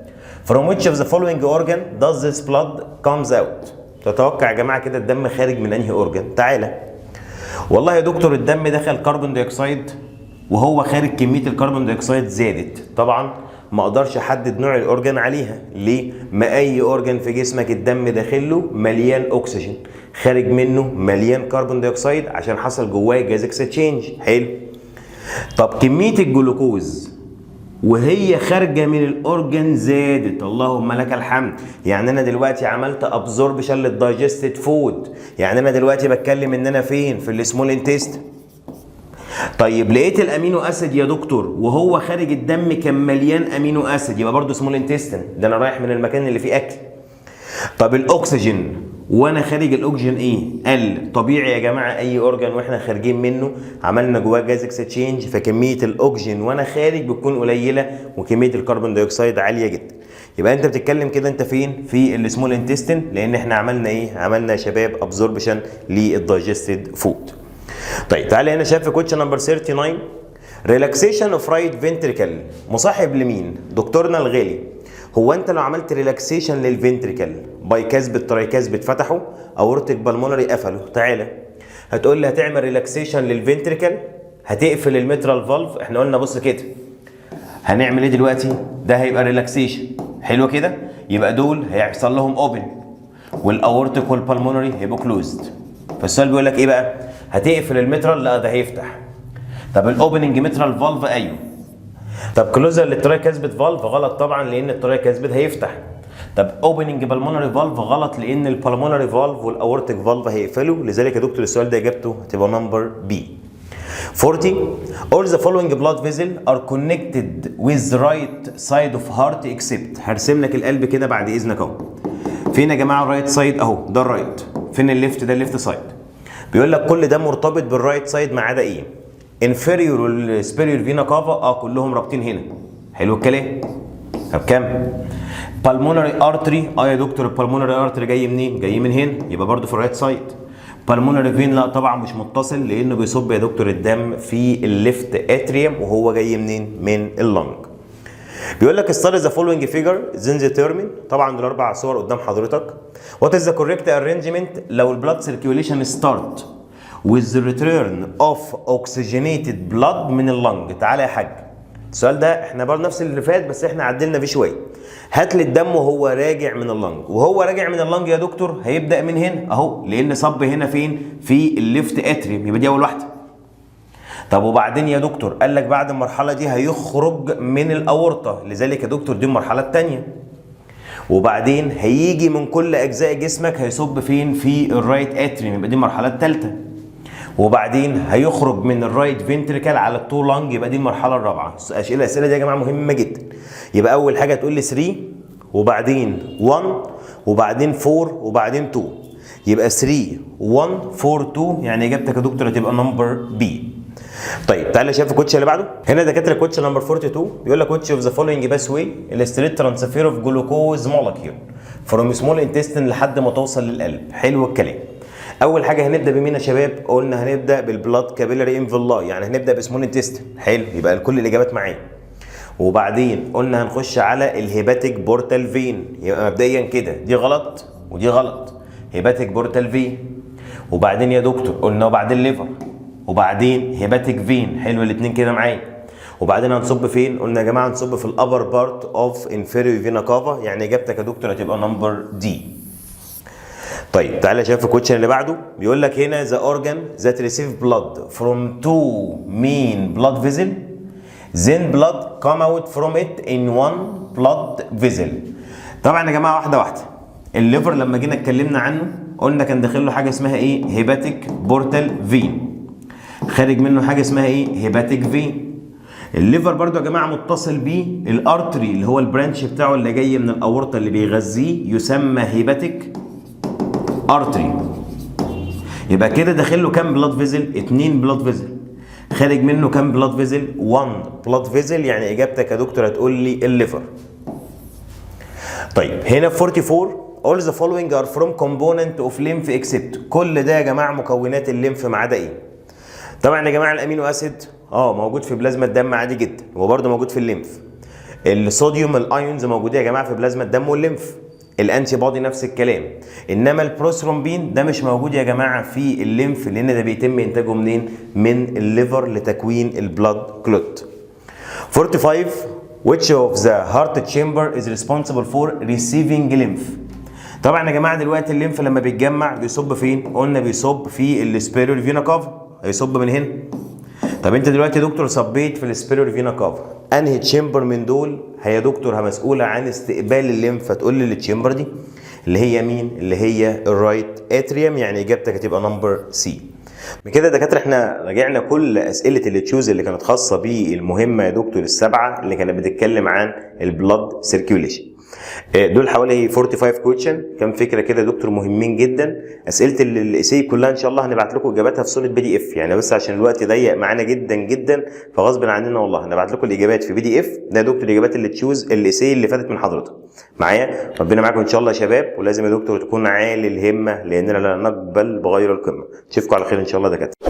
A: From which of the following organ does this blood comes out؟ تتوقع يا جماعه كده الدم خارج من انهي اورجن؟ تعالى. والله يا دكتور الدم دخل كربون دايوكسيد وهو خارج كميه الكربون دايوكسيد زادت. طبعا ما اقدرش احدد نوع الاورجن عليها، ليه؟ ما اي اورجن في جسمك الدم داخله مليان اكسجين، خارج منه مليان كربون دايوكسيد عشان حصل جواه جاز اكسشينج. حلو. طب كميه الجلوكوز وهي خارجه من الاورجن زادت، اللهم لك الحمد. يعني انا دلوقتي عملت ابزوربشن للدايجستد فود، يعني انا دلوقتي بتكلم ان انا فين؟ في السمول انتست. طيب لقيت الامينو اسيد يا دكتور وهو خارج الدم كان مليان امينو اسيد، يبقى برضه سمول انتستين، ده انا رايح من المكان اللي فيه اكل. طب الاكسجين وانا خارج الاكسجين ايه؟ قل. طبيعي يا جماعه اي اورجان واحنا خارجين منه عملنا جواه جاز اكسشينج، فكميه الاكسجين وانا خارج بتكون قليله وكميه الكربون دايوكسيد عاليه جدا. يبقى انت بتتكلم كده انت فين؟ في السمول انتستين، لان احنا عملنا ايه؟ عملنا يا شباب ابزوربشن للدايجستد فود. طيب تعالى هنا شايف في كوتش نمبر 39 ريلاكسيشن اوف رايت فنتريكل مصاحب لمين؟ دكتورنا الغالي، هو انت لو عملت ريلاكسيشن للفنتريكل باي كاسبت تراي كاسبت فتحه اورتيك بالمونري قفله، تعالى هتقول لي هتعمل ريلاكسيشن للفنتريكل هتقفل الميترال فالف. احنا قلنا بص كده هنعمل ايه دلوقتي؟ ده هيبقى ريلاكسيشن. حلو كده، يبقى دول هيحصل لهم اوبن والاورتيك والبالمونري هيبقوا كلوزد. فالسؤال بيقول لك ايه بقى؟ هتقفل الميترال؟ لا ده هيفتح. طب الاوبننج ميترال فالف؟ ايوه. طب كلوزر للتراي كاسبت فالف؟ غلط طبعا لان التراي كاسبت هيفتح. طب اوبننج بالمونري فالف؟ غلط لان البالمونري فالف والاورتيك فالف هيقفلوا. لذلك يا دكتور السؤال ده اجابته هتبقى نمبر بي. 40 all the following blood vessels are connected with the right side of heart except. هرسم لك القلب كده بعد اذنك اهو. فين يا جماعه الرايت سايد؟ اهو ده الرايت. فين الليفت؟ ده الليفت سايد. بيقول لك كل ده مرتبط بالرايت سايد ما عدا ايه؟ انفيريور والسبيريور فينا كافا كلهم رابطين هنا. حلو الكلام. طب كام؟ بالمونري ارتري يا دكتور البالمونري ارتري جاي منين؟ جاي من هنا، يبقى برده في الرايت سايد. بالمونري فين؟ لا طبعا مش متصل لانه بيصب يا دكتور الدم في الليفت اتريوم وهو جاي منين؟ من اللنج. بيقول لك study the following figure then determine. طبعا الاربع صور قدام حضرتك. What is the correct arrangement لو البلاد circulation start with the return of oxygenated blood من اللنج؟ تعالى يا حاج السؤال ده احنا برضه نفس اللي فات بس احنا عدلنا فيه شويه. هات لي الدم وهو راجع من اللنج، وهو راجع من اللنج يا دكتور هيبدا من هنا اهو لان صب هنا فين؟ في الليفت اتريوم، يبقى دي اول واحده. طب وبعدين يا دكتور قال لك بعد المرحله دي هيخرج من الاورطه، لذلك يا دكتور دي المرحله الثانيه. وبعدين هيجي من كل اجزاء جسمك هيصب فين؟ في الرايت اتريوم، يبقى دي المرحله الثالثه. وبعدين هيخرج من الرايت فنتريكل على التو لانج، يبقى دي المرحله الرابعه. الاسئله دي يا جماعه مهمه جدا. يبقى اول حاجه تقول لي 3 وبعدين 1 وبعدين 4 وبعدين 2، يبقى 3 1 4 2، يعني اجابتك يا دكتور هتبقى نمبر بي. طيب تعالى شايف الكوتش اللي بعده. هنا دكاتره الكوتش نمبر 42 بيقول لك which of the following pathway illustrate transfer of glucose molecule from small intestine لحد ما توصل للقلب. حلو الكلام. اول حاجه هنبدا بمين يا شباب؟ قلنا هنبدا بالبلاد كابيلاري انفلاي، يعني هنبدا بسمول انتستين. حلو، يبقى كل الاجابات معايا. وبعدين قلنا هنخش على الهيباتيك بورتال فين، يبقى مبدئيا كده دي غلط ودي غلط. هيباتيك بورتال فين، وبعدين يا دكتور قلنا وبعدين ليفر، وبعدين هيباتيك فين. حلو الاثنين كده معايا. وبعدين هنصب فين؟ قلنا يا جماعه هنصب في الابر بارت اوف انفيريور فينا كافا، يعني اجابتك يا دكتور هتبقى نمبر دي. طيب تعالى شايف الكوتشن اللي بعده بيقول لك هنا the organ that receive blood from two main blood vessel then blood come out from it in one blood vessel. طبعا يا جماعه واحده واحده. الليفر لما جينا اتكلمنا عنه قلنا كان داخل له حاجه اسمها ايه؟ هيباتيك بورتال فين، خارج منه حاجه اسمها ايه؟ هيباتيك فين. الليفر برضو يا جماعه متصل بيه الارتري اللي هو البرانش بتاعه اللي جاي من الاورطه اللي بيغذيه يسمى هيباتيك ارتري. يبقى كده داخل له كام بلاد فيزل؟ 2 بلاد فيزل. خارج منه كام بلاد فيزل؟ 1 بلاد فيزل. يعني اجابتك يا دكتور هتقول لي الليفر. طيب هنا في 44 all the following are from component of lymph except. كل ده يا جماعه مكونات الليمف ما عدا ايه؟ طبعا يا جماعه الامينو اسيد موجود في بلازما الدم عادي جدا، وبرده موجود في الليمف. الصوديوم الايونز موجودين يا جماعه في بلازما الدم والليمف. الانتي بودي نفس الكلام. انما البروثرومبين ده مش موجود يا جماعه في الليمف، لان ده بيتم انتاجه منين؟ من الليفر لتكوين البلاد كلوت. 45 which of the heart chamber is responsible for receiving lymph. طبعا يا جماعه دلوقتي الليمف لما بيتجمع بيصب فين؟ قلنا بيصب في السبيرور فينا كافا، هيصب من هنا. طب انت دلوقتي يا دكتور صبيت في السبيرور فينا كافا، انهي تشامبر من دول هي يا دكتور مسؤوله عن استقبال الليمف؟ فتقول لي التشامبر دي اللي هي مين؟ اللي هي الرايت اتريوم. يعني اجابتك هتبقى نمبر سي. بكده يا دكاتره احنا راجعنا كل اسئله اللي تشوز اللي كانت خاصه بالمهمه يا دكتور السبعه اللي كانت بتتكلم عن البلاد سيركيوليشن. دول حوالي 45 كويشن، كام فكره كده يا دكتور مهمين جدا. اسئله الاسي كلها ان شاء الله هنبعت لكم اجاباتها في صوره PDF، يعني بس عشان الوقت ضيق معانا جدا جدا فغصب عننا والله هنبعت لكم الاجابات في PDF. ده يا دكتور الاجابات اللي تشوز الاسي اللي فاتت من حضرتك معايا. ربنا معاكم ان شاء الله يا شباب، ولازم يا دكتور تكون عالي الهمه لاننا لا نقبل بغير القمه. اشوفكم على خير ان شاء الله يا دكاتره.